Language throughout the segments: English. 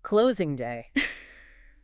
Closing day.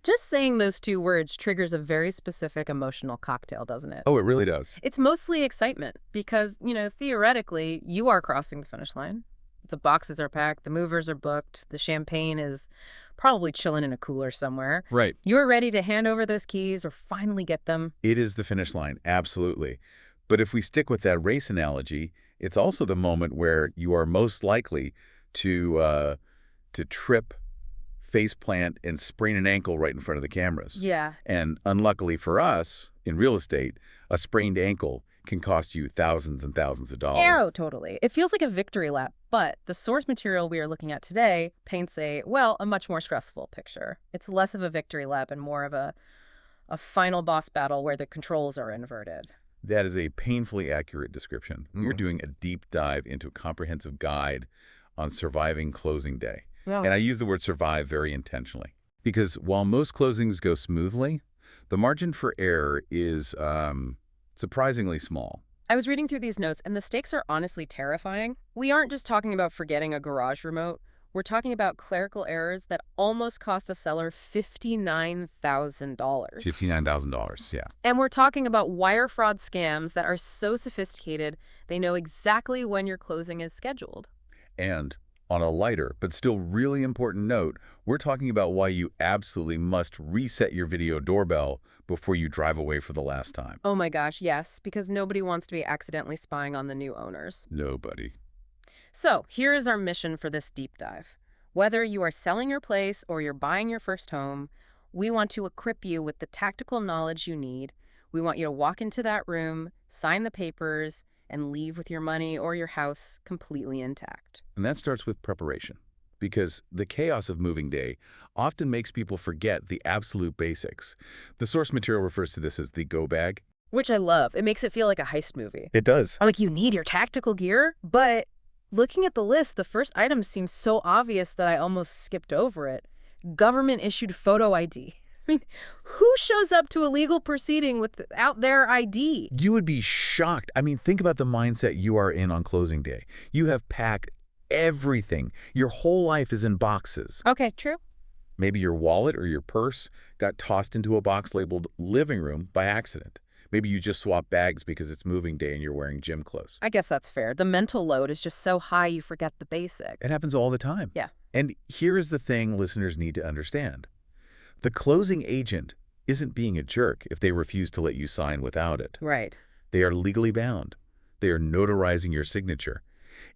Just saying those two words triggers a very specific emotional cocktail, doesn't it? Oh, it really does. It's mostly excitement because, theoretically, you are crossing the finish line. The boxes are packed, the movers are booked, the champagne is probably chilling in a cooler somewhere. Right. You're ready to hand over those keys or finally get them. It is the finish line, absolutely. But if we stick with that race analogy, it's also the moment where you are most likely to trip, face plant, and sprain an ankle right in front of the cameras. Yeah. And unluckily for us, in real estate, a sprained ankle can cost you thousands and thousands of dollars. Arrow, totally. It feels like a victory lap, but the source material we are looking at today paints a much more stressful picture. It's less of a victory lap and more of a final boss battle where the controls are inverted. That is a painfully accurate description. You're doing a deep dive into a comprehensive guide on surviving closing day. Yeah. And I use the word survive very intentionally because while most closings go smoothly, the margin for error is surprisingly small. I was reading through these notes, and the stakes are honestly terrifying. We aren't just talking about forgetting a garage remote. We're talking about clerical errors that almost cost a seller $59,000. $59,000, yeah. And we're talking about wire fraud scams that are so sophisticated, they know exactly when your closing is scheduled. And on a lighter but still really important note, we're talking about why you absolutely must reset your video doorbell before you drive away for the last time. Oh my gosh, yes, because nobody wants to be accidentally spying on the new owners. Nobody. So, here is our mission for this deep dive. Whether you are selling your place or you're buying your first home, we want to equip you with the tactical knowledge you need. We want you to walk into that room, sign the papers, and leave with your money or your house completely intact. And that starts with preparation, because the chaos of moving day often makes people forget the absolute basics. The source material refers to this as the go bag. Which I love. It makes it feel like a heist movie. It does. Like you need your tactical gear, but looking at the list, the first item seems so obvious that I almost skipped over it. Government-issued photo ID. I mean, who shows up to a legal proceeding without their ID? You would be shocked. I mean, think about the mindset you are in on closing day. You have packed everything. Your whole life is in boxes. Okay, true. Maybe your wallet or your purse got tossed into a box labeled living room by accident. Maybe you just swapped bags because it's moving day and you're wearing gym clothes. I guess that's fair. The mental load is just so high you forget the basics. It happens all the time. Yeah. And here is the thing listeners need to understand. The closing agent isn't being a jerk if they refuse to let you sign without it. Right. They are legally bound. They are notarizing your signature.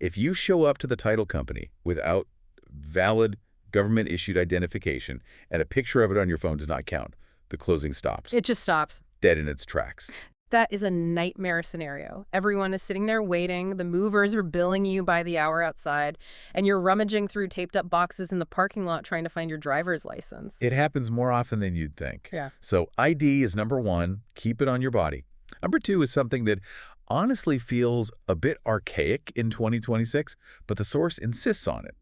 If you show up to the title company without valid government-issued identification and a picture of it on your phone does not count, the closing stops. It just stops. Dead in its tracks. That is a nightmare scenario. Everyone is sitting there waiting, the movers are billing you by the hour outside, and you're rummaging through taped-up boxes in the parking lot trying to find your driver's license. It happens more often than you'd think. Yeah. So ID is number one. Keep it on your body. Number two is something that honestly feels a bit archaic in 2026, but the source insists on it.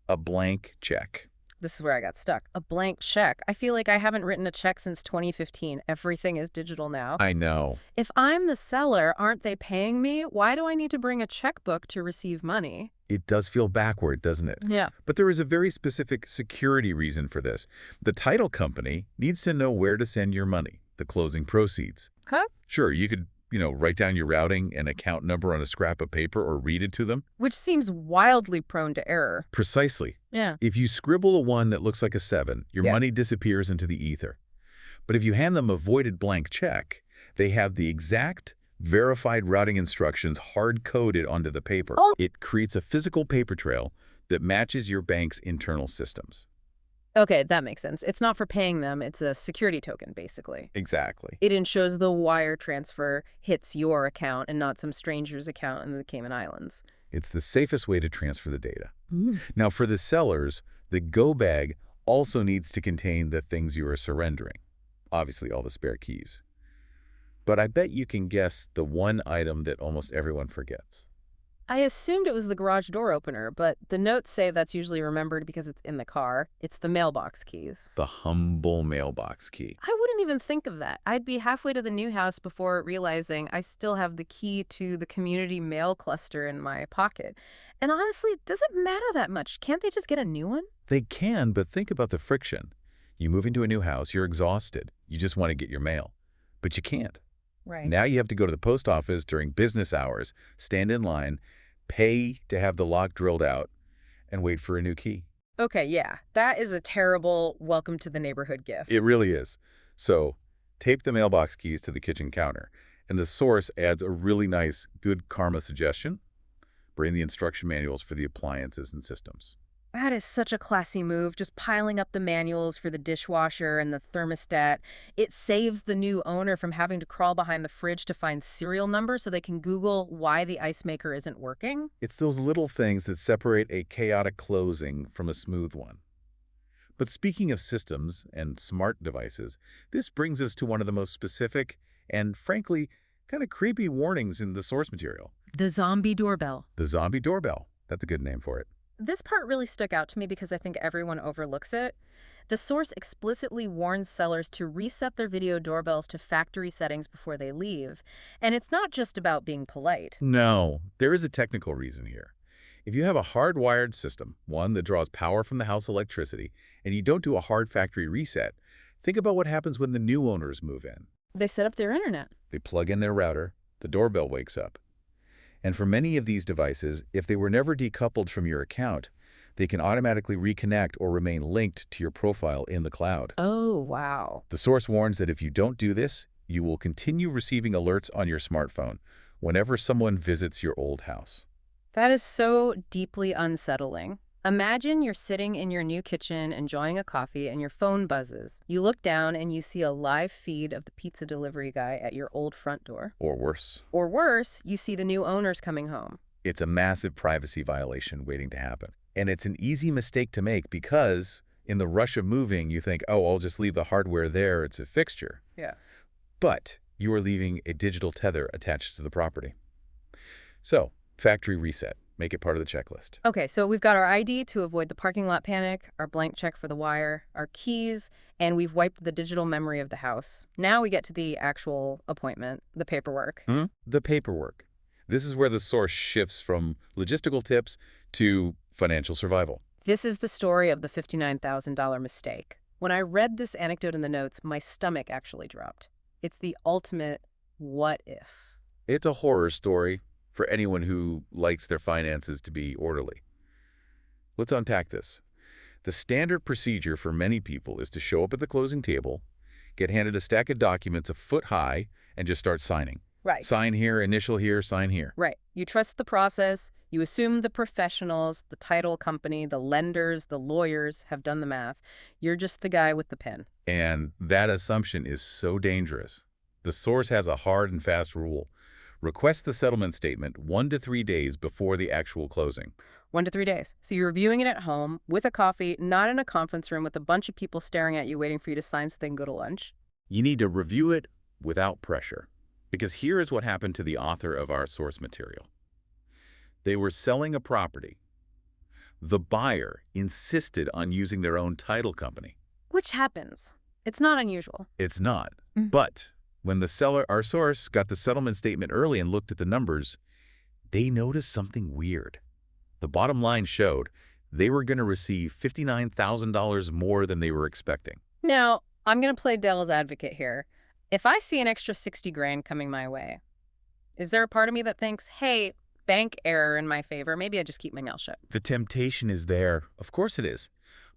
A blank check. This is where I got stuck. A blank check. I feel like I haven't written a check since 2015. Everything is digital now. I know. If I'm the seller, aren't they paying me? Why do I need to bring a checkbook to receive money? It does feel backward, doesn't it? Yeah. But there is a very specific security reason for this. The title company needs to know where to send your money, the closing proceeds. Huh? Sure, you could, write down your routing and account number on a scrap of paper or read it to them. Which seems wildly prone to error. Precisely. Yeah. If you scribble a 1 that looks like a 7, your money disappears into the ether. But if you hand them a voided blank check, they have the exact verified routing instructions hard-coded onto the paper. Oh. It creates a physical paper trail that matches your bank's internal systems. Okay, that makes sense. It's not for paying them. It's a security token, basically. Exactly. It ensures the wire transfer hits your account and not some stranger's account in the Cayman Islands. It's the safest way to transfer the data. Now, for the sellers, the go bag also needs to contain the things you are surrendering. Obviously, all the spare keys. But I bet you can guess the one item that almost everyone forgets. I assumed it was the garage door opener, but the notes say that's usually remembered because it's in the car. It's the mailbox keys. The humble mailbox key. I wouldn't even think of that. I'd be halfway to the new house before realizing I still have the key to the community mail cluster in my pocket. And honestly, does it matter that much? Can't they just get a new one? They can, but think about the friction. You move into a new house, you're exhausted. You just want to get your mail. But you can't. Right. Now you have to go to the post office during business hours, stand in line, pay to have the lock drilled out, and wait for a new key. Okay, yeah. That is a terrible welcome to the neighborhood gift. It really is. So tape the mailbox keys to the kitchen counter, and the source adds a really nice good karma suggestion. Bring the instruction manuals for the appliances and systems. That is such a classy move, just piling up the manuals for the dishwasher and the thermostat. It saves the new owner from having to crawl behind the fridge to find serial numbers so they can Google why the ice maker isn't working. It's those little things that separate a chaotic closing from a smooth one. But speaking of systems and smart devices, this brings us to one of the most specific and, frankly, kind of creepy warnings in the source material. The zombie doorbell. The zombie doorbell. That's a good name for it. This part really stuck out to me because I think everyone overlooks it. The source explicitly warns sellers to reset their video doorbells to factory settings before they leave. And it's not just about being polite. No, there is a technical reason here. If you have a hardwired system, one that draws power from the house electricity, and you don't do a hard factory reset, think about what happens when the new owners move in. They set up their internet. They plug in their router, the doorbell wakes up. And for many of these devices, if they were never decoupled from your account, they can automatically reconnect or remain linked to your profile in the cloud. Oh, wow. The source warns that if you don't do this, you will continue receiving alerts on your smartphone whenever someone visits your old house. That is so deeply unsettling. Imagine you're sitting in your new kitchen enjoying a coffee and your phone buzzes. You look down and you see a live feed of the pizza delivery guy at your old front door. Or worse. Or worse, you see the new owners coming home. It's a massive privacy violation waiting to happen. And it's an easy mistake to make because in the rush of moving, you think, oh, I'll just leave the hardware there. It's a fixture. Yeah. But you are leaving a digital tether attached to the property. So, factory reset. Make it part of the checklist. Okay, so we've got our ID to avoid the parking lot panic, our blank check for the wire, our keys, and we've wiped the digital memory of the house. Now we get to the actual appointment, the paperwork. The paperwork. This is where the source shifts from logistical tips to financial survival. This is the story of the $59,000 mistake. When I read this anecdote in the notes, my stomach actually dropped. It's the ultimate what if. It's a horror story for anyone who likes their finances to be orderly. Let's unpack this. The standard procedure for many people is to show up at the closing table, get handed a stack of documents a foot high, and just start signing. Right. Sign here, initial here, sign here. Right. You trust the process. You assume the professionals, the title company, the lenders, the lawyers have done the math. You're just the guy with the pen. And that assumption is so dangerous. The source has a hard and fast rule. Request the settlement statement 1 to 3 days before the actual closing. 1 to 3 days. So you're reviewing it at home with a coffee, not in a conference room with a bunch of people staring at you waiting for you to sign so they can go to lunch. You need to review it without pressure. Because here is what happened to the author of our source material. They were selling a property. The buyer insisted on using their own title company. Which happens. It's not unusual. It's not. But when the seller, our source, got the settlement statement early and looked at the numbers, they noticed something weird. The bottom line showed they were going to receive $59,000 more than they were expecting. Now, I'm going to play devil's advocate here. If I see an extra 60 grand coming my way, is there a part of me that thinks, hey, bank error in my favor, maybe I just keep my mouth shut? The temptation is there. Of course it is.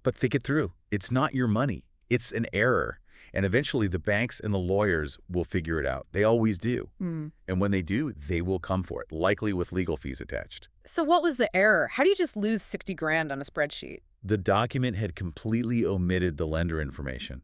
But think it through. It's not your money. It's an error. And eventually the banks and the lawyers will figure it out. They always do. And when they do, they will come for it, likely with legal fees attached. So what was the error? How do you just lose 60 grand on a spreadsheet? The document had completely omitted the lender information.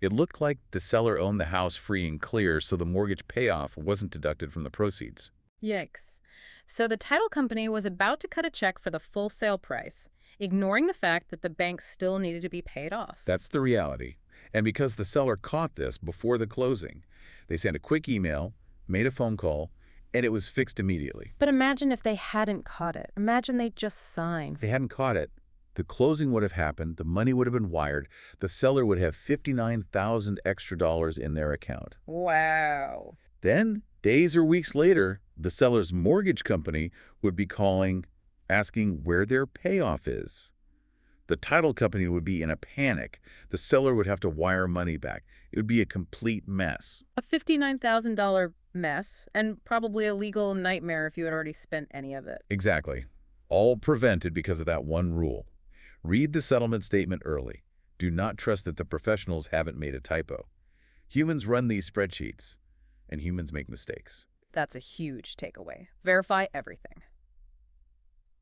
It looked like the seller owned the house free and clear, so the mortgage payoff wasn't deducted from the proceeds. Yikes. So the title company was about to cut a check for the full sale price, ignoring the fact that the bank still needed to be paid off. That's the reality. And because the seller caught this before the closing, they sent a quick email, made a phone call, and it was fixed immediately. But imagine if they hadn't caught it. Imagine they just signed. If they hadn't caught it, the closing would have happened, the money would have been wired, the seller would have $59,000 extra in their account. Wow. Then, days or weeks later, the seller's mortgage company would be calling, asking where their payoff is. The title company would be in a panic. The seller would have to wire money back. It would be a complete mess. A $59,000 mess, and probably a legal nightmare if you had already spent any of it. Exactly. All prevented because of that one rule. Read the settlement statement early. Do not trust that the professionals haven't made a typo. Humans run these spreadsheets, and humans make mistakes. That's a huge takeaway. Verify everything.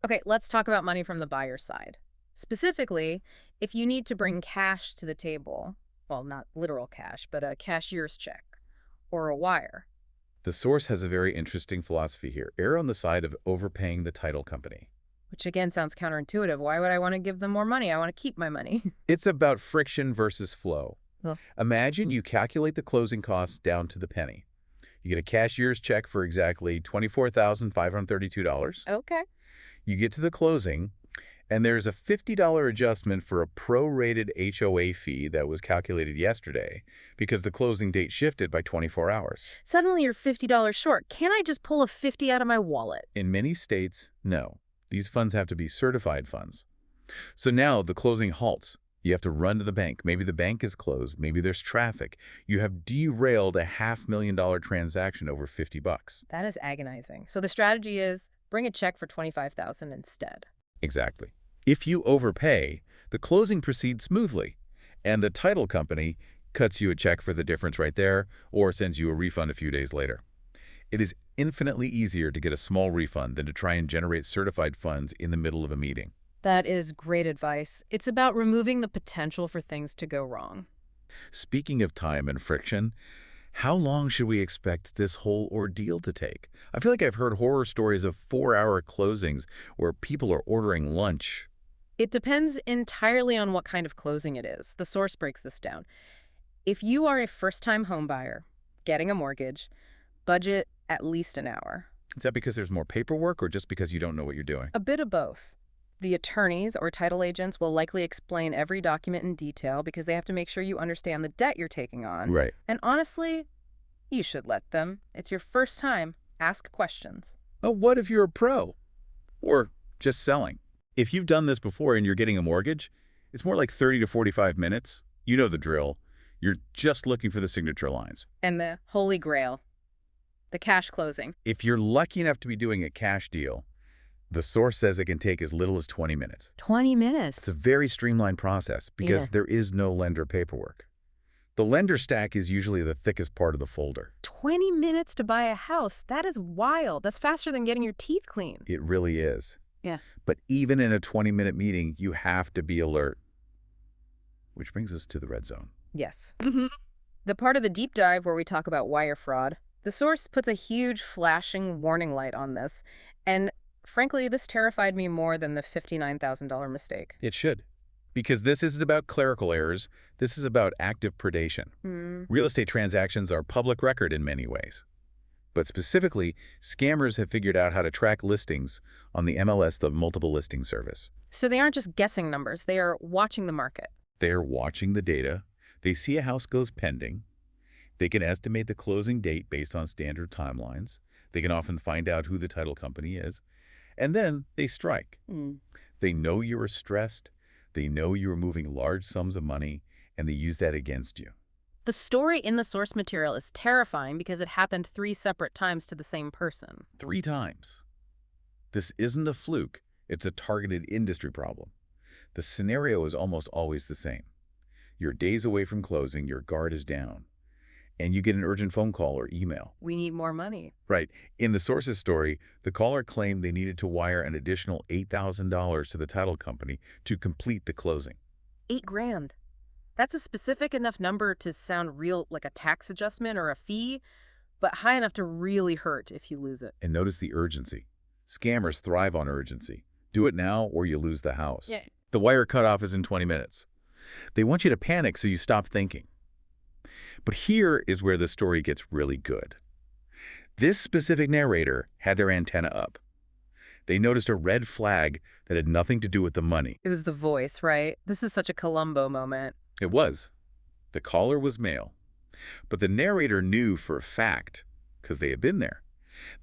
Okay, let's talk about money from the buyer's side. Specifically, if you need to bring cash to the table, well, not literal cash, but a cashier's check or a wire. The source has a very interesting philosophy here. Err on the side of overpaying the title company. Which again sounds counterintuitive. Why would I want to give them more money? I want to keep my money. It's about friction versus flow. Ugh. Imagine you calculate the closing costs down to the penny. You get a cashier's check for exactly $24,532. Okay. You get to the closing, and there's a $50 adjustment for a prorated HOA fee that was calculated yesterday because the closing date shifted by 24 hours. Suddenly you're $50 short. Can't I just pull a 50 out of my wallet? In many states, no. These funds have to be certified funds. So now the closing halts. You have to run to the bank. Maybe the bank is closed. Maybe there's traffic. You have derailed a $500,000 transaction over $50. That is agonizing. So the strategy is bring a check for $25,000 instead. Exactly. If you overpay, the closing proceeds smoothly, and the title company cuts you a check for the difference right there or sends you a refund a few days later. It is infinitely easier to get a small refund than to try and generate certified funds in the middle of a meeting. That is great advice. It's about removing the potential for things to go wrong. Speaking of time and friction, how long should we expect this whole ordeal to take? I feel like I've heard horror stories of 4-hour closings where people are ordering lunch. It depends entirely on what kind of closing it is. The source breaks this down. If you are a first-time home buyer getting a mortgage, budget at least an hour. Is that because there's more paperwork or just because you don't know what you're doing? A bit of both. The attorneys or title agents will likely explain every document in detail because they have to make sure you understand the debt you're taking on. Right. And honestly, you should let them. It's your first time. Ask questions. Oh, what if you're a pro? Or just selling? If you've done this before and you're getting a mortgage, it's more like 30 to 45 minutes. You know the drill. You're just looking for the signature lines. And the holy grail, the cash closing. If you're lucky enough to be doing a cash deal, the source says it can take as little as 20 minutes. 20 minutes. It's a very streamlined process because there is no lender paperwork. The lender stack is usually the thickest part of the folder. 20 minutes to buy a house. That is wild. That's faster than getting your teeth cleaned. It really is. Yeah. But even in a 20-minute meeting, you have to be alert. Which brings us to the red zone. Yes. The part of the deep dive where we talk about wire fraud, the source puts a huge flashing warning light on this. And frankly, this terrified me more than the $59,000 mistake. It should. Because this isn't about clerical errors. This is about active predation. Real estate transactions are public record in many ways. But specifically, scammers have figured out how to track listings on the MLS, the multiple listing service. So they aren't just guessing numbers. They are watching the market. They're watching the data. They see a house goes pending. They can estimate the closing date based on standard timelines. They can often find out who the title company is. And then they strike. They know you are stressed. They know you are moving large sums of money, and they use that against you. The story in the source material is terrifying because it happened 3 separate times to the same person. 3 times. This isn't a fluke. It's a targeted industry problem. The scenario is almost always the same. You're days away from closing, your guard is down, and you get an urgent phone call or email. We need more money. Right. In the source's story, the caller claimed they needed to wire an additional $8,000 to the title company to complete the closing. $8,000. That's a specific enough number to sound real, like a tax adjustment or a fee, but high enough to really hurt if you lose it. And notice the urgency. Scammers thrive on urgency. Do it now or you lose the house. Yeah. The wire cutoff is in 20 minutes. They want you to panic so you stop thinking. But here is where the story gets really good. This specific narrator had their antenna up. They noticed a red flag that had nothing to do with the money. It was the voice, right? This is such a Columbo moment. It was. The caller was male. But the narrator knew for a fact, because they had been there,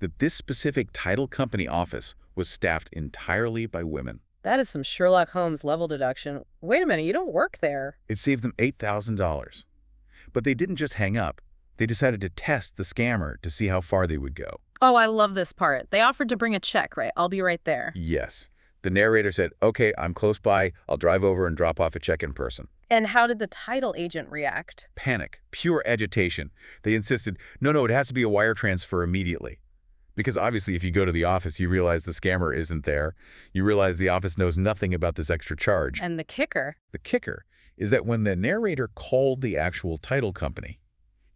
that this specific title company office was staffed entirely by women. That is some Sherlock Holmes level deduction. Wait a minute, you don't work there. It saved them $8,000. But they didn't just hang up. They decided to test the scammer to see how far they would go. Oh, I love this part. They offered to bring a check, right? I'll be right there. Yes. The narrator said, "Okay, I'm close by. I'll drive over and drop off a check in person." And how did the title agent react? Panic, pure agitation. They insisted, no, it has to be a wire transfer immediately. Because obviously if you go to the office, you realize the scammer isn't there. You realize the office knows nothing about this extra charge. And the kicker? The kicker is that when the narrator called the actual title company,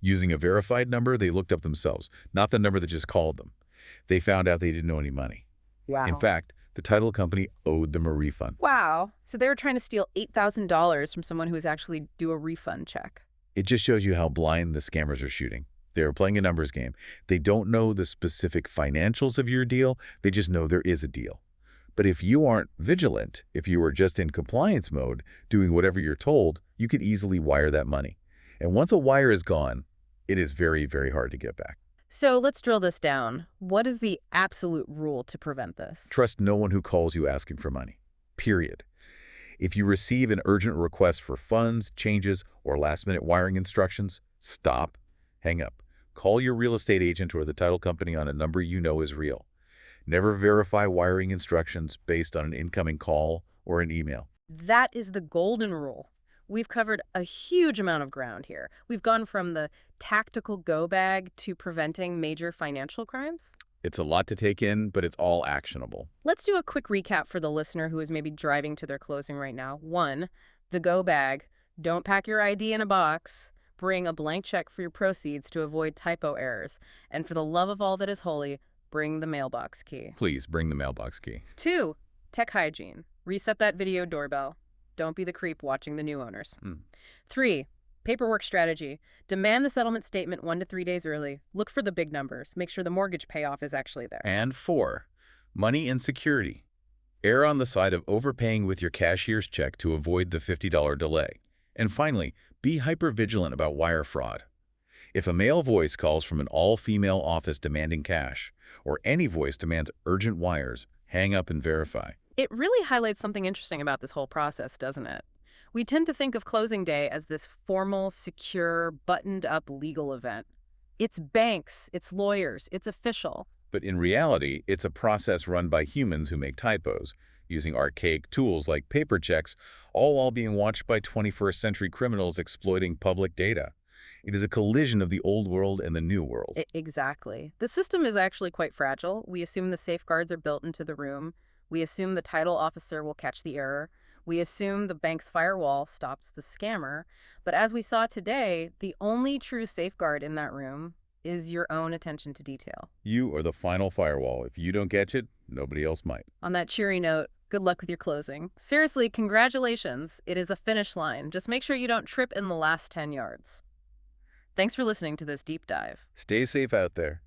using a verified number they looked up themselves, not the number that just called them, they found out they didn't owe any money. Wow. In fact, the title company owed them a refund. Wow. So they were trying to steal $8,000 from someone who was actually due a refund check. It just shows you how blind the scammers are shooting. They're playing a numbers game. They don't know the specific financials of your deal. They just know there is a deal. But if you aren't vigilant, if you are just in compliance mode, doing whatever you're told, you could easily wire that money. And once a wire is gone, it is very, very hard to get back. So let's drill this down. What is the absolute rule to prevent this? Trust no one who calls you asking for money. Period. If you receive an urgent request for funds, changes, or last-minute wiring instructions, stop, hang up. Call your real estate agent or the title company on a number you know is real. Never verify wiring instructions based on an incoming call or an email. That is the golden rule. We've covered a huge amount of ground here. We've gone from the tactical go bag to preventing major financial crimes. It's a lot to take in, but it's all actionable. Let's do a quick recap for the listener who is maybe driving to their closing right now. 1, the go bag. Don't pack your ID in a box. Bring a blank check for your proceeds to avoid typo errors. And for the love of all that is holy, bring the mailbox key. Please bring the mailbox key. 2, tech hygiene. Reset that video doorbell. Don't be the creep watching the new owners. 3, paperwork strategy. Demand the settlement statement 1 to 3 days early. Look for the big numbers. Make sure the mortgage payoff is actually there. And 4, money insecurity. Err on the side of overpaying with your cashier's check to avoid the $50 delay. And finally, be hyper-vigilant about wire fraud. If a male voice calls from an all-female office demanding cash, or any voice demands urgent wires, hang up and verify. It really highlights something interesting about this whole process, doesn't it? We tend to think of closing day as this formal, secure, buttoned-up legal event. It's banks, it's lawyers, it's official. But in reality, it's a process run by humans who make typos, using archaic tools like paper checks, all while being watched by 21st century criminals exploiting public data. It is a collision of the old world and the new world. Exactly. The system is actually quite fragile. We assume the safeguards are built into the room. We assume the title officer will catch the error. We assume the bank's firewall stops the scammer. But as we saw today, the only true safeguard in that room is your own attention to detail. You are the final firewall. If you don't catch it, nobody else might. On that cheery note, good luck with your closing. Seriously, congratulations. It is a finish line. Just make sure you don't trip in the last 10 yards. Thanks for listening to this deep dive. Stay safe out there.